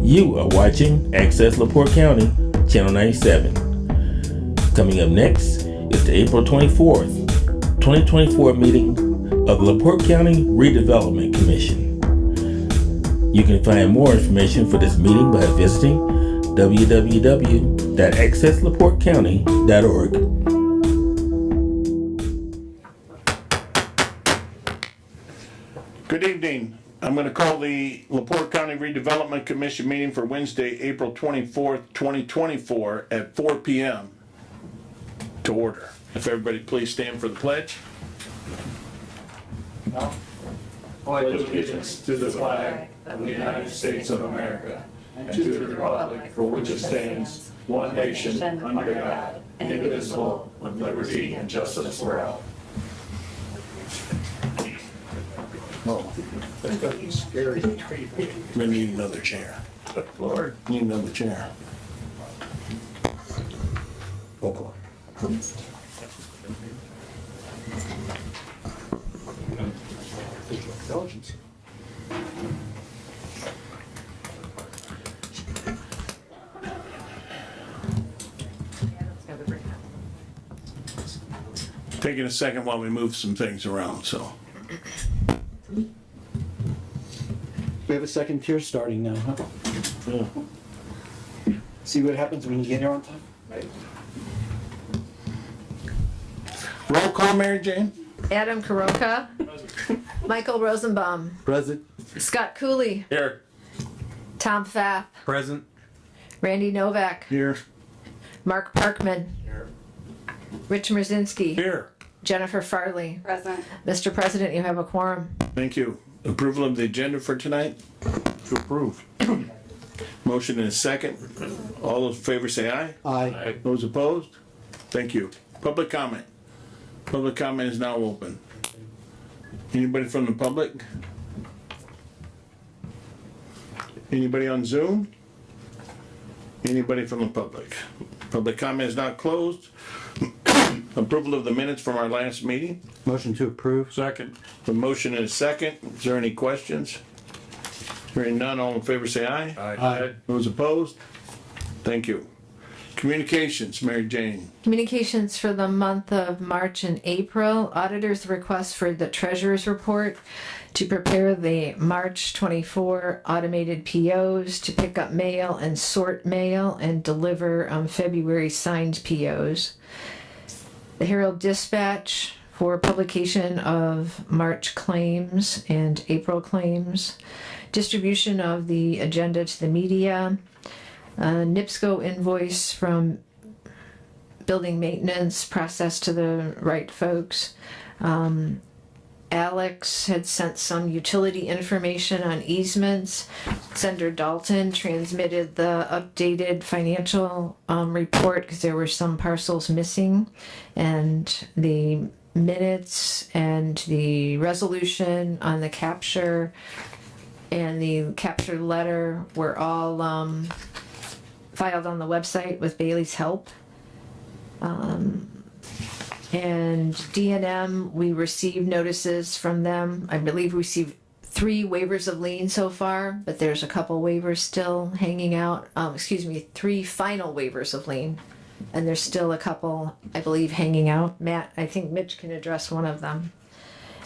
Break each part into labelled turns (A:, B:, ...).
A: You are watching Access LaPorte County, Channel 97. Coming up next is the April 24th, 2024 meeting of the LaPorte County Redevelopment Commission. You can find more information for this meeting by visiting www.accesslaportecounty.org.
B: Good evening. I'm going to call the LaPorte County Redevelopment Commission meeting for Wednesday, April 24th, 2024 at 4 p.m. to order. If everybody please stand for the pledge.
C: Pledge allegiance to the flag of the United States of America and to the republic for which it stands, one nation, under God, indivisible, with liberty and justice for all.
B: Oh, that's scary. We need another chair. Lord, need another chair. Okay. Intelligence. Taking a second while we move some things around, so.
D: We have a second tier starting now, huh?
B: Yeah.
D: See what happens when you get here on time?
B: Right. Roll call, Mary Jane?
E: Adam Karoka. Michael Rosenbaum.
D: Present.
E: Scott Cooley.
B: Here.
E: Tom Pfaff.
D: Present.
E: Randy Novak.
B: Here.
E: Mark Parkman.
B: Here.
E: Rich Mrzinski.
B: Here.
E: Jennifer Farley.
F: Present.
E: Mr. President, you have a quorum.
B: Thank you. Approval of the agenda for tonight? To approve. Motion and a second. All those in favor say aye.
D: Aye.
B: Those opposed? Thank you. Public comment. Public comment is now open. Anybody from the public? Anybody on Zoom? Anybody from the public? Public comment is not closed. Approval of the minutes from our last meeting.
D: Motion to approve.
B: Second. The motion and a second. Is there any questions? Hearing none, all in favor say aye.
D: Aye.
B: Those opposed? Thank you. Communications, Mary Jane.
E: Communications for the month of March and April. Auditor's request for the treasurer's report to prepare the March 24 automated POs, to pick up mail and sort mail and deliver February signed POs. The Herald Dispatch for publication of March claims and April claims. Distribution of the agenda to the media. NIPSCO invoice from building maintenance processed to the right folks. Alex had sent some utility information on easements. Senator Dalton transmitted the updated financial report because there were some parcels missing, and the minutes and the resolution on the capture and the capture letter were all filed on the website with Bailey's help. And DNM, we received notices from them. I believe we received 3 waivers of lien so far, but there's a couple waivers still hanging out. 3 final waivers of lien. And there's still a couple, I believe, hanging out. Matt, I think Mitch can address one of them.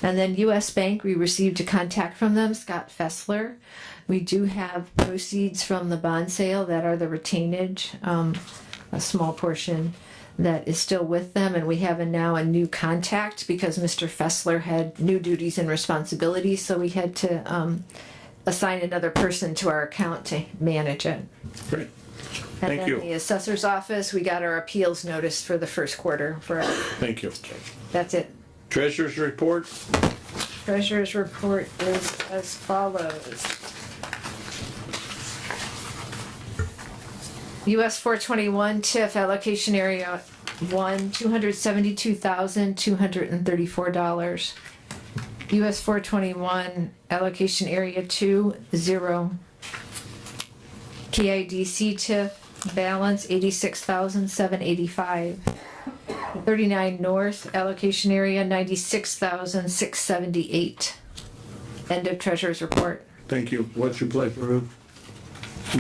E: And then US Bank, we received a contact from them, Scott Fessler. We do have proceeds from the bond sale that are the retainage, a small portion that is still with them, and we have now a new contact because Mr. Fessler had new duties and responsibilities, so we had to assign another person to our account to manage it.
B: Great.
E: And
B: Thank
E: then
B: you.
E: the assessor's office, we got our appeals notice for the first quarter.
B: Thank you.
E: That's it.
B: Treasurer's report.
E: Treasurer's report is as follows. US 421 TIF allocation area 1, $272,234. US 421 allocation area 2, 0. KIDC TIF balance 86,785. 39 North allocation area 96,678. End of treasurer's report.
B: Thank you. What's your pleasure?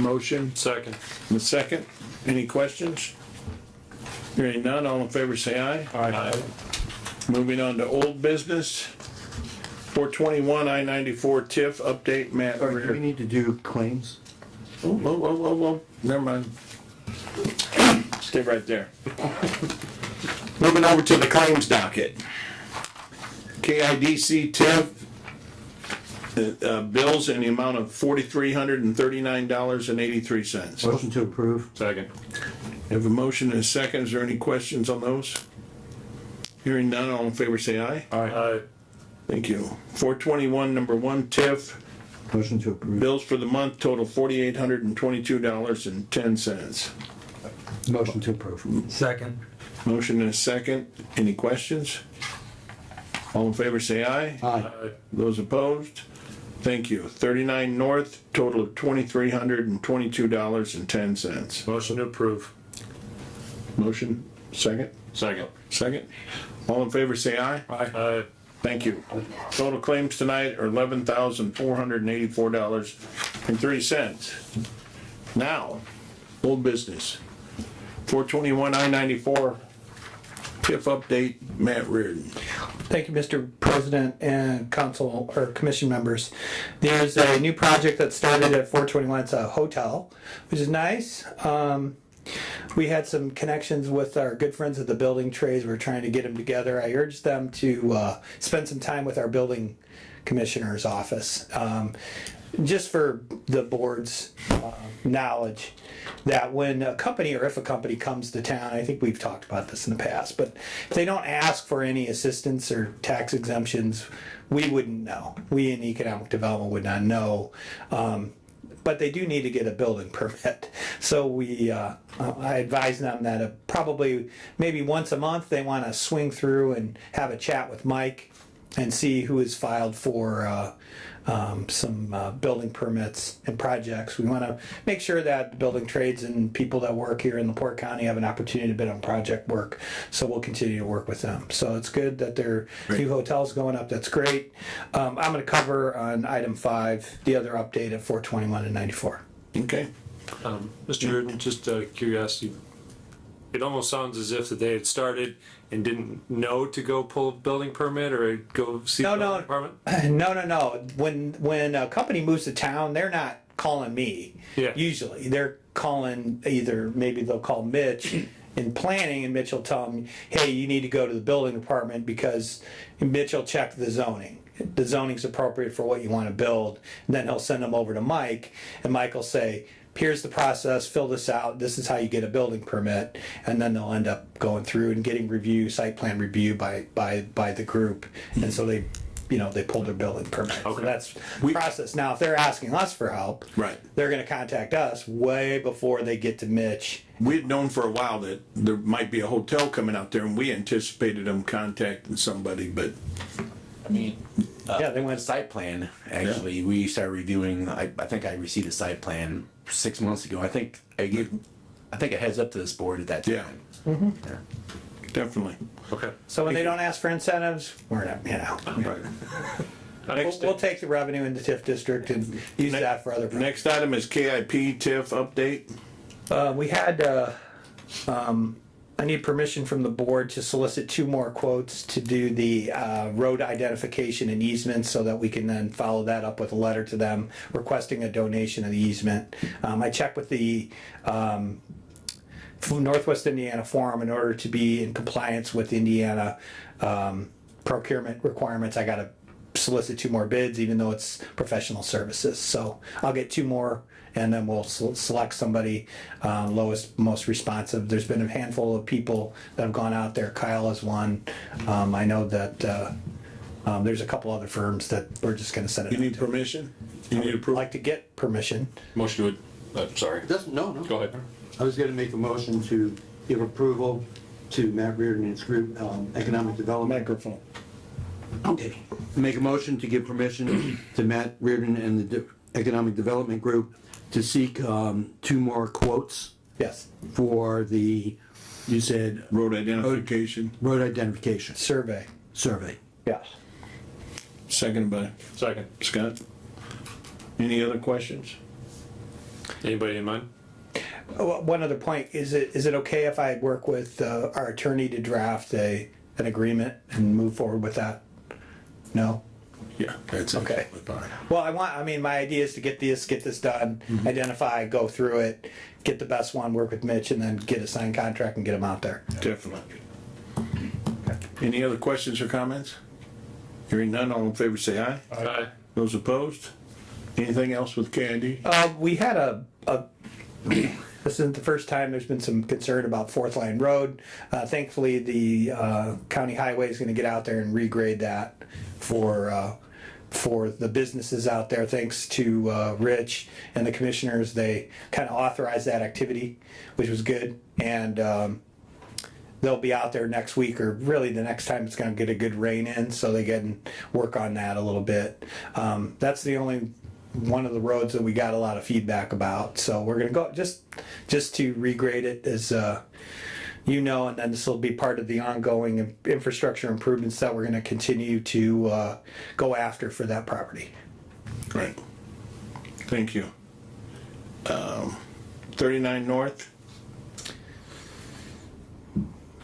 B: Motion,
C: Second.
B: and a second. Any questions? Hearing none, all in favor say aye.
C: Aye.
B: Moving on to old business. 421 I-94 TIF update, Matt.
D: Or do we need to do claims?
B: Whoa, never mind. Stay right there. Moving over to the claims docket. KIDC TIF, bills in the amount of $4,339.83.
D: Motion to approve.
C: Second.
B: Have a motion and a second. Is there any questions on those? Hearing none, all in favor say aye.
C: Aye.
B: Thank you. 421, number 1 TIF,
D: Motion to approve.
B: bills for the month total $4,822.10.
D: Motion to approve.
F: Second.
B: Motion and a second. Any questions? All in favor say aye.
D: Aye.
B: Those opposed? Thank you. 39 North, total of $2,322.10.
C: Motion to approve.
B: Motion, second?
C: Second.
B: Second. All in favor say aye.
C: Aye.
B: Thank you. Total claims tonight are $11,484.03. Now, old business. 421 I-94 TIF update, Matt Reardon.
F: Thank you, Mr. President and council or commission members. There's a new project that started at 421. It's a hotel, which is nice. We had some connections with our good friends at the building trades. We're trying to get them together. I urged them to spend some time with our building commissioner's office. Just for the board's knowledge, that when a company or if a company comes to town, I think we've talked about this in the past, but if they don't ask for any assistance or tax exemptions, we wouldn't know. We in economic development would not know. But they do need to get a building permit. So I advise them that probably maybe once a month they want to swing through and have a chat with Mike and see who has filed for some building permits and projects. We want to make sure that the building trades and people that work here in LaPorte County have an opportunity to bid on project work. So we'll continue to work with them. So it's good that there are new hotels going up. That's great. I'm going to cover on item 5 the other update at 421 and 94.
B: Okay.
C: Mr. Reardon, just curiosity, it almost sounds as if that they had started and didn't know to go pull a building permit or go see the building department?
F: No. When a company moves to town, they're not calling me.
C: Yeah.
F: Usually, they're calling maybe they'll call Mitch in planning, and Mitch will tell them, "Hey, you need to go to the building department because Mitch will check the zoning. The zoning's appropriate for what you want to build." And then he'll send them over to Mike, and Mike will say, "Here's the process, fill this out, this is how you get a building permit," and then they'll end up going through and getting site plan review by the group, and so they pull their building permit.
C: Okay.
F: So that's the process. Now, if they're asking us for help,
B: Right.
F: they're gonna contact us way before they get to Mitch.
B: We had known for a while that there might be a hotel coming out there, and we anticipated them contacting somebody, but
F: Yeah, they went,
G: Site plan, actually, we started reviewing, I think I received a site plan 6 months ago. I think I gave a heads up to this board at that time.
B: yeah. Definitely.
C: Okay.
F: so when they don't ask for incentives, we're not,
B: Right.
F: we'll take the revenue in the TIF district and use that for other.
B: Next item is KIP TIF update.
F: We had, I need permission from the board to solicit 2 more quotes to do the road identification and easement so that we can then follow that up with a letter to them requesting a donation of the easement. I checked with the Northwest Indiana Forum in order to be in compliance with Indiana procurement requirements. I got to solicit 2 more bids, even though it's professional services. So I'll get 2 more, and then we'll select somebody lowest, most responsive. There's been a handful of people that have gone out there. Kyle is one. I know that there's a couple other firms that we're just going to send it.
B: You need permission? You need
F: I'd
B: approval?
F: like to get permission.
C: Motion to, sorry.
D: No.
C: Go ahead.
D: I was gonna make a motion to give approval to Matt Reardon and his group, Economic Development.
B: Microphone.
D: Okay. Make a motion to give permission to Matt Reardon and the Economic Development Group to seek 2 more quotes
F: Yes.
D: for you said,
B: Road identification.
D: road identification
F: Survey.
D: survey.
F: Yes.
B: Seconded by
C: Second.
B: Scott. Any other questions?
C: Anybody in mind?
F: One other point, is it okay if I work with our attorney to draft an agreement and move forward with that? No?
B: Yeah, that's
F: Okay.
B: fine.
F: Well, my idea is to get this done, identify, go through it, get the best one, work with Mitch, and then get a signed contract and get them out there.
B: Definitely. Any other questions or comments? Hearing none, all in favor say aye.
C: Aye.
B: Those opposed? Anything else with Candy?
F: We had this isn't the first time there's been some concern about Fourth Line Road. Thankfully, the county highway is going to get out there and regrade that for the businesses out there. Thanks to Rich and the commissioners, they kind of authorized that activity, which was good. And they'll be out there next week, or really the next time it's going to get a good rain in, so they can work on that a little bit. That's the only one of the roads that we got a lot of feedback about, so we're going to go just to regrade it, as and then this will be part of the ongoing infrastructure improvements that we're going to continue to go after for that property.
B: Great. Thank you. 39 North,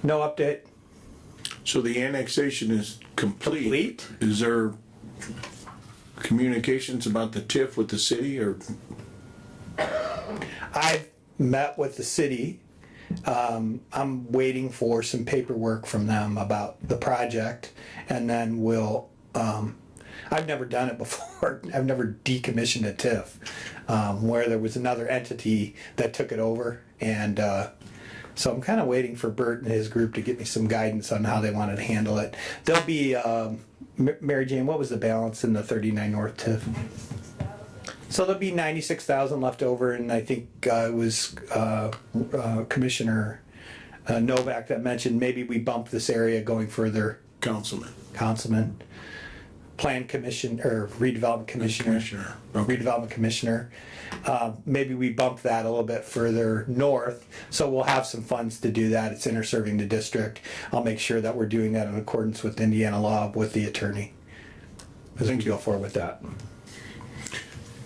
F: No update.
B: so the annexation is complete.
F: Complete?
B: Is there communications about the TIF with the city, or?
F: I've met with the city. I'm waiting for some paperwork from them about the project, and then I've never done it before. I've never decommissioned a TIF, where there was another entity that took it over, and so I'm kind of waiting for Bert and his group to get me some guidance on how they wanted to handle it. There'll be, Mary Jane, what was the balance in the 39 North TIF? So there'll be 96,000 left over, and I think it was Commissioner Novak that mentioned maybe we bump this area going further. Councilman. Plan Commission, or Redevelopment Commissioner.
B: Okay.
F: Redevelopment Commissioner. Maybe we bump that a little bit further north, so we'll have some funds to do that. It's interserving the district. I'll make sure that we're doing that in accordance with Indiana law with the attorney, as we go forward with that.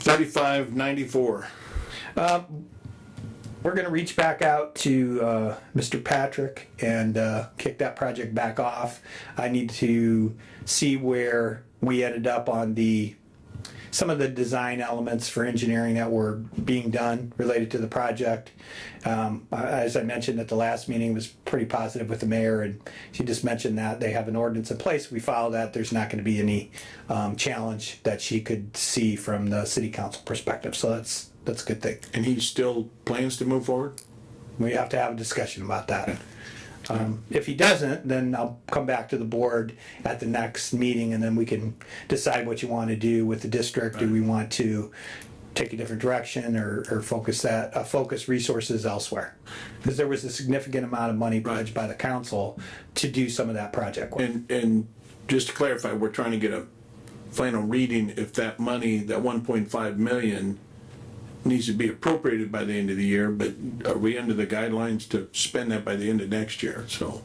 B: 3594.
F: We're going to reach back out to Mr. Patrick and kick that project back off. I need to see where we ended up on some of the design elements for engineering that were being done related to the project. As I mentioned at the last meeting, was pretty positive with the mayor, and she just mentioned that they have an ordinance in place. We follow that. There's not going to be any challenge that she could see from the city council perspective. So that's a good thing.
B: And he still plans to move forward?
F: We have to have a discussion about that. If he doesn't, then I'll come back to the board at the next meeting, and then we can decide what you want to do with the district. Do we want to take a different direction, or focus resources elsewhere? Because there was a significant amount of money pledged by the council to do some of that project work.
B: And just to clarify, we're trying to get a final reading if that money, that 1.5 million, needs to be appropriated by the end of the year, but are we under the guidelines to spend that by the end of next year? So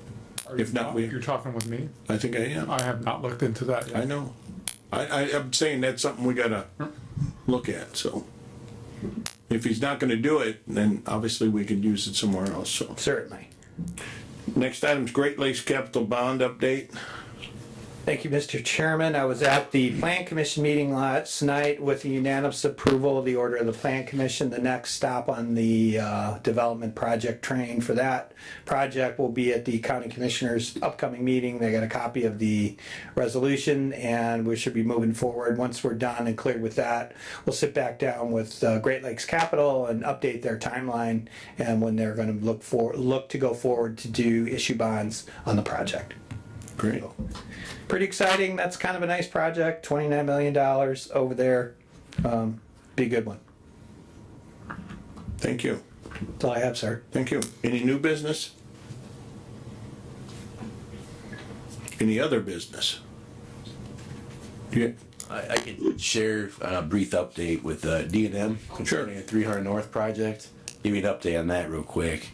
B: if not,
H: You're talking with me?
B: I think I am.
H: I have not looked into that yet.
B: I know. I'm saying that's something we gotta look at, so. If he's not gonna do it, then obviously we could use it somewhere else, so.
F: Certainly.
B: Next item's Great Lakes Capital Bond update.
F: Thank you, Mr. Chairman. I was at the Plan Commission meeting last night with the unanimous approval of the order of the Plan Commission. The next stop on the development project train for that project will be at the County Commissioner's upcoming meeting. They got a copy of the resolution, and we should be moving forward. Once we're done and cleared with that, we'll sit back down with Great Lakes Capital and update their timeline and when they're going to look to go forward to do issue bonds on the project.
B: Great.
F: Pretty exciting. That's kind of a nice project. $29 million over there. Be a good one.
B: Thank you.
F: That's all I have, sir.
B: Thank you. Any new business? Any other business? Yeah.
G: I can share a brief update with D&M concerning the 300 North project. Give you an update on that real quick.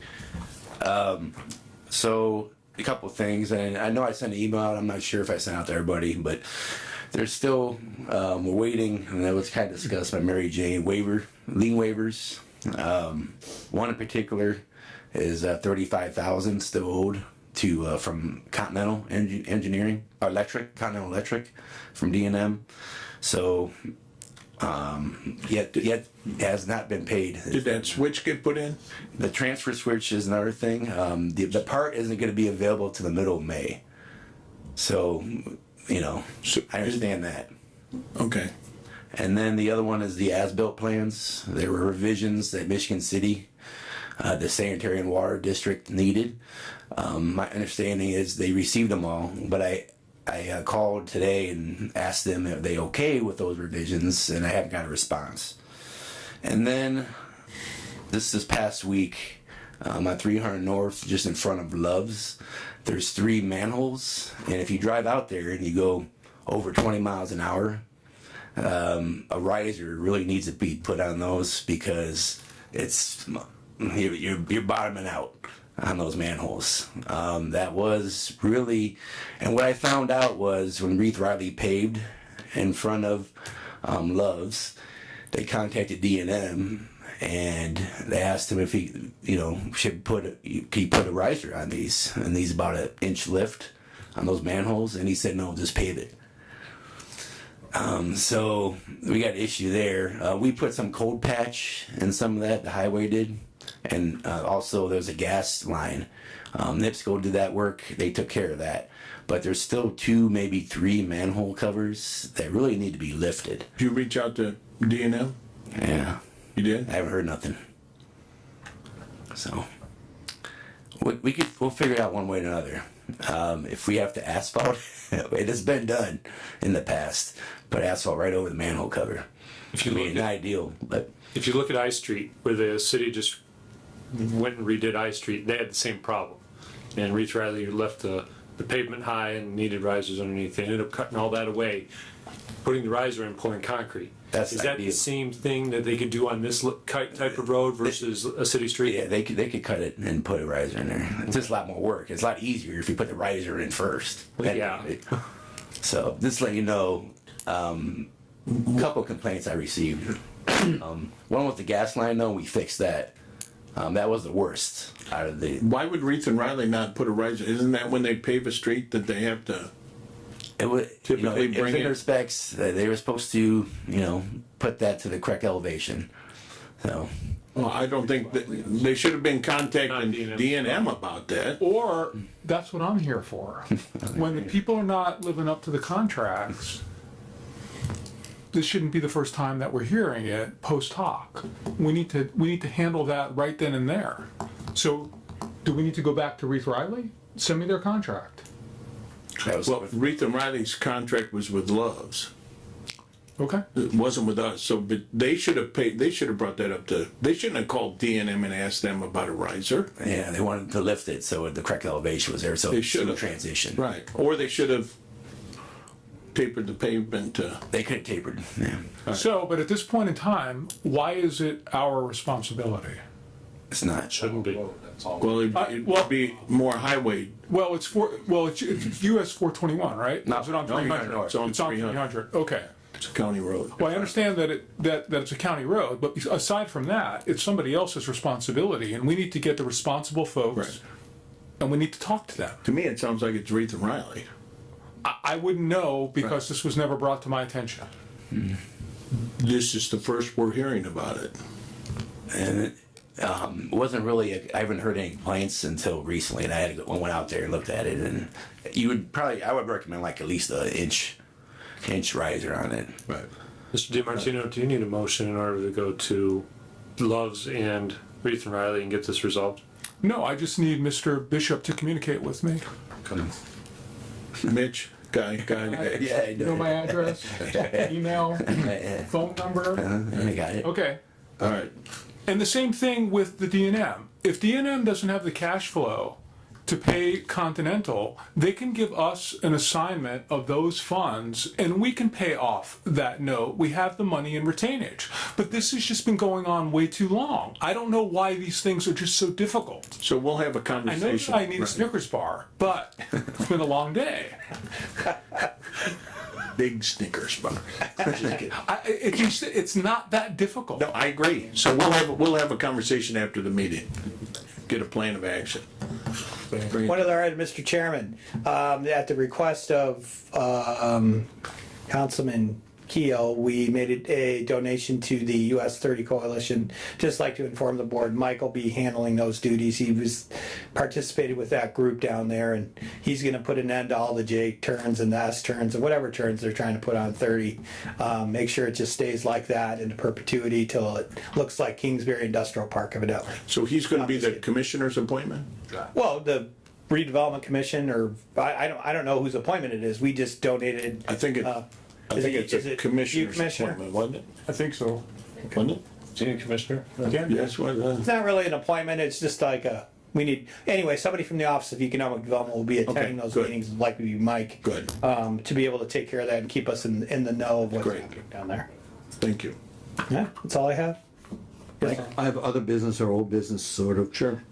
G: So a couple of things, and I know I sent an email out. I'm not sure if I sent out to everybody, but there's still we're waiting, and that was kind of discussed by Mary Jane, lien waivers One in particular is 35,000 still owed to from Continental Continental Electric from D&M. So yet has not been paid.
B: Did that switch get put in?
G: The transfer switch is another thing. The part isn't going to be available to the middle of May. So, I understand that.
B: Okay.
G: And then the other one is the as-built plans. There were revisions that Michigan City, the sanitary and water district needed. My understanding is they received them all, but I called today and asked them if they okay with those revisions, and I haven't got a response. And then this past week, on 300 North, just in front of Love's, there's 3 manholes, and if you drive out there and you go over 20 miles an hour, a riser really needs to be put on those because you're bottoming out on those manholes. That was really, and what I found out was when Reeve Riley paved in front of Love's, they contacted D&M and they asked him if he, should put a riser on these, and these about an inch lift on those manholes, and he said no, just pave it. So we got an issue there. We put some cold patch in some of that, the highway did. And also there's a gas line. NIPSCO did that work. They took care of that. But there's still 2, maybe 3 manhole covers that really need to be lifted.
B: Did you reach out to D&M?
G: Yeah.
B: You did?
G: I haven't heard nothing. So we'll figure it out one way or another. If we have to asphalt, it has been done in the past. Put asphalt right over the manhole cover.
C: If you look
G: Not ideal, but
C: If you look at I Street, where the city just went and redid I Street, they had the same problem. And Reeve Riley left the pavement high and needed risers underneath. They ended up cutting all that away, putting the riser in, pouring concrete.
G: That's
C: Is that
G: ideal.
C: the same thing that they could do on this type of road versus a city street?
G: yeah, they could cut it and put a riser in there. It's just a lot more work. It's a lot easier if you put the riser in first.
C: Yeah.
G: So just let you know, a couple complaints I received. One with the gas line though, we fixed that. That was the worst out of the.
B: Why would Reeve and Riley not put a riser? Isn't that when they pave a street that they have to?
G: It would
B: Typically bring
G: in
B: it-
G: respects they were supposed to put that to the correct elevation. So
B: Well, I don't think that, they should have been contacting
C: D&M.
B: D&M about that.
H: Or, that's what I'm here for. When the people are not living up to the contracts, this shouldn't be the first time that we're hearing it post hoc. We need to handle that right then and there. So, do we need to go back to Reeve Riley? Send me their contract.
G: that was
B: Well, Reeve and Riley's contract was with Love's.
H: Okay?
B: It wasn't with us, so, but they should have brought that up they shouldn't have called D&M and asked them about a riser.
G: yeah, they wanted to lift it so the correct elevation was there. So
B: They should
G: smooth
B: have.
G: transition.
B: Right, or they should have tapered the pavement to.
G: They could have tapered. Yeah.
H: So, but at this point in time, why is it our responsibility?
G: It's not.
C: Shouldn't be.
B: Well, it'd be more highway.
H: Well, it's US 421, right?
G: No,
H: Is it on
G: no,
H: 300?
G: no,
B: it's on 300.
H: 300, okay.
B: It's a county road.
H: Well, I understand that it's a county road, but aside from that, it's somebody else's responsibility, and we need to get the responsible folks,
B: Right.
H: and we need to talk to them.
B: To me, it sounds like it's Reeve and Riley.
H: I wouldn't know because this was never brought to my attention.
B: This is the first we're hearing about it.
G: And it wasn't really, I haven't heard any complaints until recently, and I went out there and looked at it, and I would recommend like at least an inch riser on it.
B: Right.
C: Mr. DiMartino, do you need a motion in order to go to Love's and Reeve and Riley and get this resolved?
H: No, I just need Mr. Bishop to communicate with me.
B: Mitch, guy.
G: Yeah, I
H: You know my address, email, phone number.
G: I got it.
H: Okay.
B: All right.
H: And the same thing with the D&M. If D&M doesn't have the cash flow to pay Continental, they can give us an assignment of those funds and we can pay off that note. We have the money in retainage. But this has just been going on way too long. I don't know why these things are just so difficult.
B: So we'll have a
H: I know
B: conversation.
H: that I need a Snickers bar, but it's been a long day.
B: big Snickers bar.
H: It's not that difficult.
B: No, I agree. So we'll have a conversation after the meeting. Get a plan of action.
F: One other item, Mr. Chairman, at the request of Councilman Keo, we made a donation to the US3 Coalition. Just like to inform the board, Mike will be handling those duties. He participated with that group down there, and he's going to put an end to all the J turns and the S turns and whatever turns they're trying to put on 30. Make sure it just stays like that into perpetuity till it looks like Kingsbury Industrial Park, evidently.
B: So he's going to be the commissioner's appointment?
F: Well, the Redevelopment Commission, or I don't know whose appointment it is. We just donated.
B: I think it's a commissioner's appointment, wasn't it?
C: I think so.
B: Wasn't it?
C: Senior Commissioner?
B: Yes,
F: It's not really an appointment. It's just like anyway, somebody from the Office of Economic Development will be attending those
B: good.
F: meetings, likely to be Mike.
B: Good.
F: To be able to take care of that and keep us in the know of what's
B: Great.
F: happening down there.
B: Thank you.
F: Yeah, that's all I have. Yes, sir.
D: I have other business or old business, sort of.
B: Sure.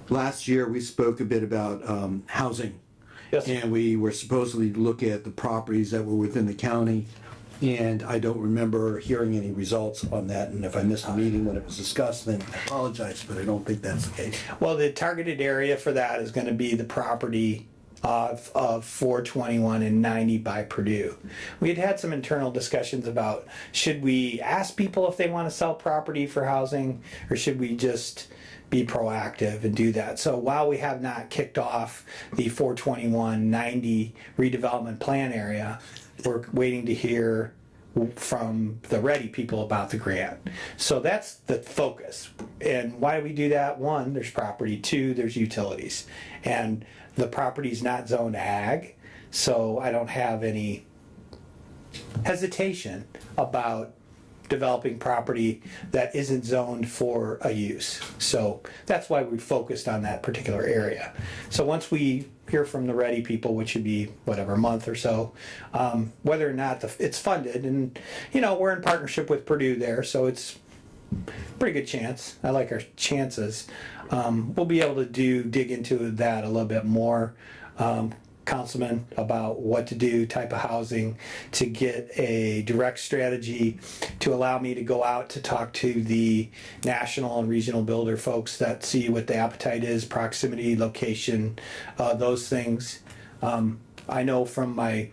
D: Last year, we spoke a bit about housing.
F: Yes, sir.
D: And we were supposedly to look at the properties that were within the county. And I don't remember hearing any results on that. And if I missed a meeting when it was discussed, then I apologize, but I don't think that's the case.
F: Well, the targeted area for that is going to be the property of 421 and 90 by Purdue. We had some internal discussions about should we ask people if they want to sell property for housing, or should we just be proactive and do that. So while we have not kicked off the 421-90 redevelopment plan area, we're waiting to hear from the Ready people about the grant. So that's the focus. And why do we do that? One, there's property. Two, there's utilities. And the property's not zoned ag, so I don't have any hesitation about developing property that isn't zoned for a use. So that's why we focused on that particular area. So once we hear from the Ready people, which should be whatever, a month or so, whether or not it's funded, and we're in partnership with Purdue there, so it's pretty good chance. I like our chances. We'll be able to dig into that a little bit more. Councilman, about what to do, type of housing, to get a direct strategy to allow me to go out to talk to the national and regional builder folks that see what the appetite is, proximity, location, those things. I know from my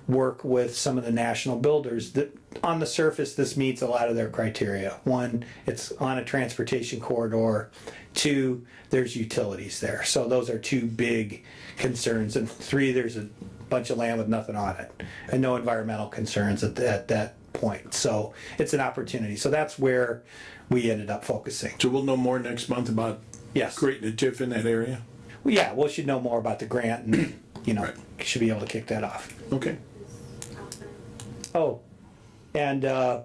F: work with some of the national builders that on the surface this meets a lot of their criteria. One, it's on a transportation corridor. Two, there's utilities there. So those are two big concerns. And three, there's a bunch of land with nothing on it and no environmental concerns at that point. So it's an opportunity. So that's where we ended up focusing.
B: So we'll know more next month about
F: Yes.
B: creating a TIF in that area?
F: Well, yeah, we should know more about the grant and,
B: Right.
F: should be able to kick that off.
B: Okay.
F: Oh, and the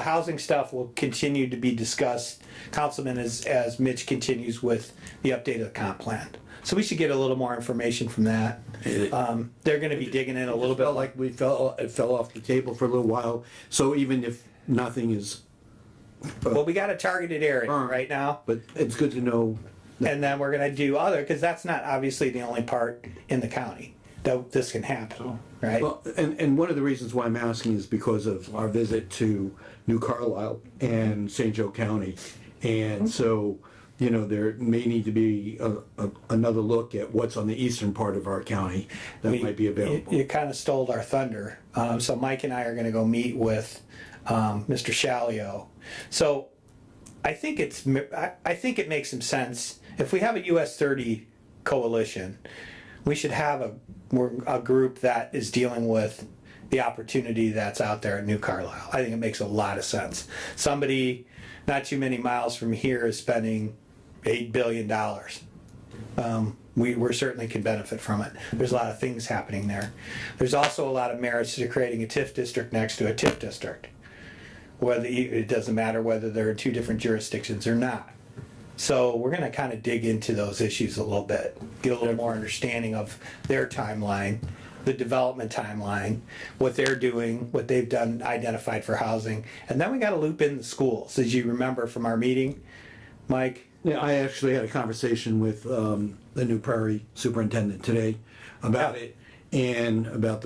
F: housing stuff will continue to be discussed, Councilman, as Mitch continues with the update of the comp plan. So we should get a little more information from that. They're gonna be digging in a little bit.
D: Felt like it fell off the table for a little while. So even if nothing is,
F: Well, we got a targeted area right now,
D: but it's good to know.
F: and then we're gonna do other, because that's not obviously the only part in the county that this can happen, right?
D: Well, and one of the reasons why I'm asking is because of our visit to New Carlisle and St. Joe County. And so, there may need to be another look at what's on the eastern part of our county that might be available.
F: You kind of stole our thunder. So Mike and I are gonna go meet with Mr. Shalio. So I think it makes some sense. If we have a US30 coalition, we should have a group that is dealing with the opportunity that's out there at New Carlisle. I think it makes a lot of sense. Somebody not too many miles from here is spending $8 billion. We certainly can benefit from it. There's a lot of things happening there. There's also a lot of merits to creating a TIF district next to a TIF district. It doesn't matter whether they're in two different jurisdictions or not. So we're gonna kind of dig into those issues a little bit, get a little more understanding of their timeline, the development timeline, what they're doing, what they've done, identified for housing. And then we gotta loop in the schools. As you remember from our meeting, Mike?
D: Yeah, I actually had a conversation with the New Prairie superintendent today about it and about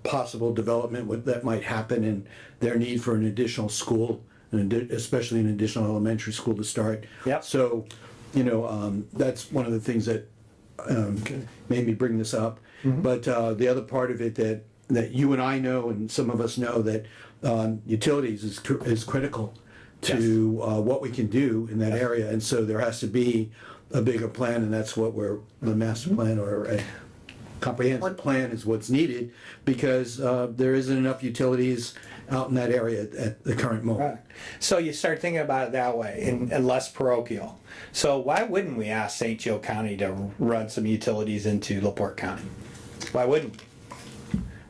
D: possible development that might happen and their need for an additional school, and especially an additional elementary school to start.
F: Yep.
D: So, that's one of the things that made me bring this up. But the other part of it that you and I know, and some of us know, that utilities is critical to what we can do in that area, and so there has to be a bigger plan, and that's what the master plan or a comprehensive plan is what's needed, because there isn't enough utilities out in that area at the current moment.
F: Right. So you start thinking about it that way and less parochial. So why wouldn't we ask St. Joe County to run some utilities into LaPorte County? Why wouldn't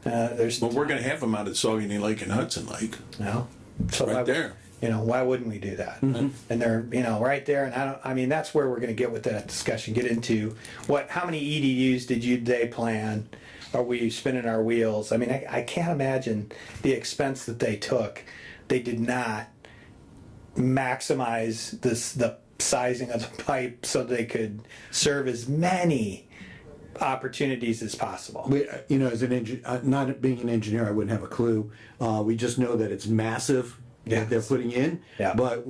F: we?
B: Well, we're gonna have them out at Saugony Lake and Hudson Lake,
F: No. So
B: right there.
F: Why wouldn't we do that? And they're, right there, and that's where we're gonna get with that discussion, get into how many EDUs they plan? Are we spinning our wheels? I mean, I can't imagine the expense that they took. They did not maximize the sizing of the pipe so they could serve as many opportunities as possible.
D: As an engineer, not being an engineer, I wouldn't have a clue. We just know that it's massive that they're putting in.
F: Yeah.
D: But,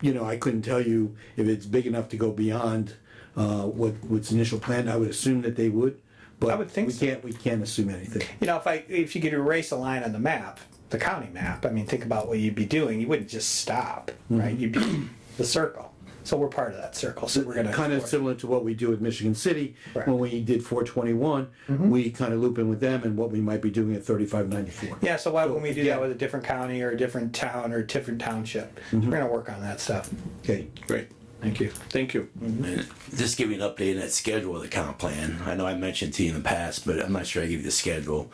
D: I couldn't tell you if it's big enough to go beyond what's initial plan. I would assume that they would. But
F: I would think so.
D: We can't assume anything.
F: If you could erase a line on the map, the county map, think about what you'd be doing. You wouldn't just stop, right? You'd be the circle. So we're part of that circle. So we're gonna
D: kind of similar to what we do at Michigan City.
F: Right.
D: When we did 421, we kind of loop in with them and what we might be doing at 3594.
F: Yeah, so why wouldn't we do that with a different county or a different town or a different township? We're gonna work on that stuff.
D: Okay.
B: Great,
F: Thank you.
B: thank you.
G: And just give you an update on that schedule of the comp plan. I know I mentioned to you in the past, but I'm not sure I gave you the schedule.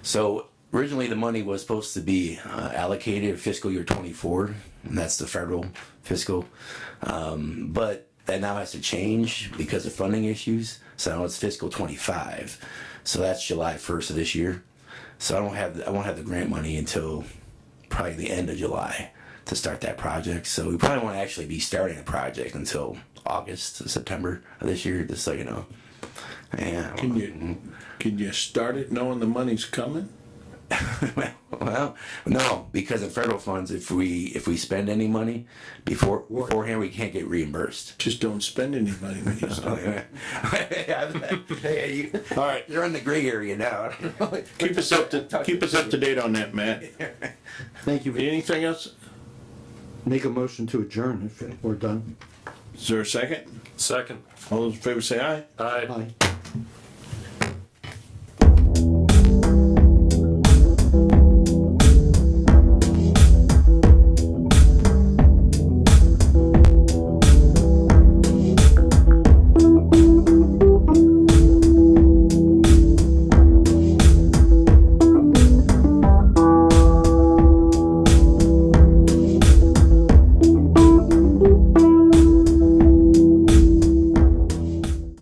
G: So originally the money was supposed to be allocated fiscal year 24, and that's the federal fiscal. But that now has to change because of funding issues. So now it's fiscal 25. So that's July 1st of this year. So I won't have the grant money until probably the end of July to start that project. So we probably won't actually be starting the project until August, September of this year, just so you know. Yeah.
B: Can you start it knowing the money's coming?
G: Well, no, because in federal funds, if we spend any money beforehand, we can't get reimbursed.
B: Just don't spend any money when you start.
G: All right, you're in the gray area now.
B: Keep us up to date on that, Matt.
D: Thank you.
B: Anything else?
D: Make a motion to adjourn if we're done.
B: Is there a second?
C: Second.
B: All those in favor say aye.
C: Aye.
D: Aye.